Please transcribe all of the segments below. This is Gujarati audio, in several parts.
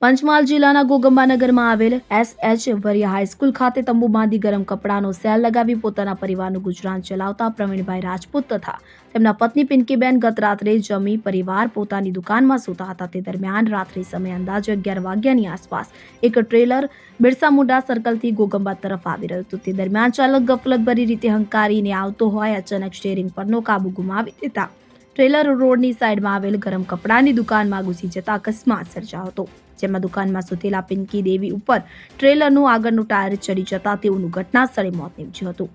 પંચમહાલ જિલ્લાના ગોગંબાનગરમાં આવેલ એસ.એચ. વરિયા હાઈસ્કૂલ ખાતે તંબુ બાંધી ગરમ કપડાનો સેલ લગાવી પોતાના પરિવારનું ગુજરાન ચલાવતા પ્રવીણભાઈ રાજપૂત તથા તેમના પત્ની પિંકીબેન ગત રાત્રે જમી પરિવાર પોતાની દુકાનમાં સૂતા હતા. તે દરમિયાન રાત્રિ સમયે અંદાજે 11 વાગ્યાની આસપાસ એક ટ્રેલર બિરસા મુંડા સર્કલથી ગોગંબા તરફ આવી રહ્યું હતું. તે દરમિયાન ચાલક ગફલતભરી રીતે હંકારીને આવતો હોય અચાનક સ્ટીયરિંગ પરનો કાબુ ગુમાવી દેતા ટ્રેલર રોડની સાઈડમાં આવેલ ગરમ કપડાની દુકાનમાં ઘૂસી જતા અકસ્માત સર્જાયો હતો, જેમાં દુકાનમાં સૂતેલા પિંકી દેવી ઉપર ટ્રેલરનું આગળનું ટાયર ચડી જતા તેઓનું ઘટના સ્થળે મોત નીપજ્યું હતું.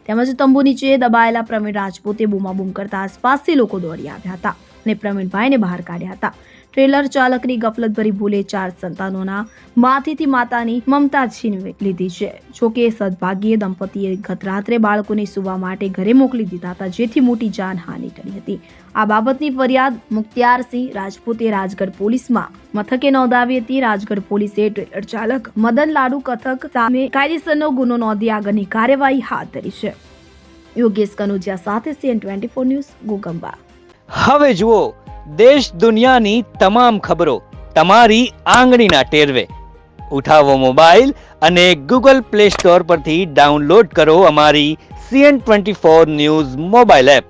તેમજ તંબુ નીચે દબાયેલા પ્રવીણ રાજપૂતે બૂમાબૂમ કરતા આસપાસથી લોકો દોડી આવ્યા હતા અને પ્રવીણભાઈને બહાર કાઢ્યા હતા. ટ્રેલર ચાલકની ગફલતભરી ભૂલે 4 સંતાનોના માથેથી માતાની મમતા છીનવી લીધી છે. જોકે સદભાગ્યે દંપતીએ ગત રાત્રે બાળકોને સૂવા માટે ઘરે મોકલી દીધા હતા, જેથી મોટી જાનહાનિ ટળી હતી. આ બાબતની ફરિયાદ મુખ્તિયારસિંહ રાજપૂતે રાજગઢ પોલીસમાં મથકે નોંધાવી હતી. રાજગઢ પોલીસે ટ્રેલર ચાલક મદન લાડુ કથક સામે કાયદેસરનો ગુનો નોંધી આગળની કાર્યવાહી હાથ ધરી છે. યોગેશ કનોજિયા સાથે CN24 ન્યૂઝ, ગોગંબા. હવે જુઓ દેશ દુનિયાની તમામ ખબરો તમારી આંગળીના ટેરવે. ઉઠાવો મોબાઈલ અને Google Play Store પરથી ડાઉનલોડ કરો અમારી CN24 ન્યૂઝ મોબાઈલ એપ.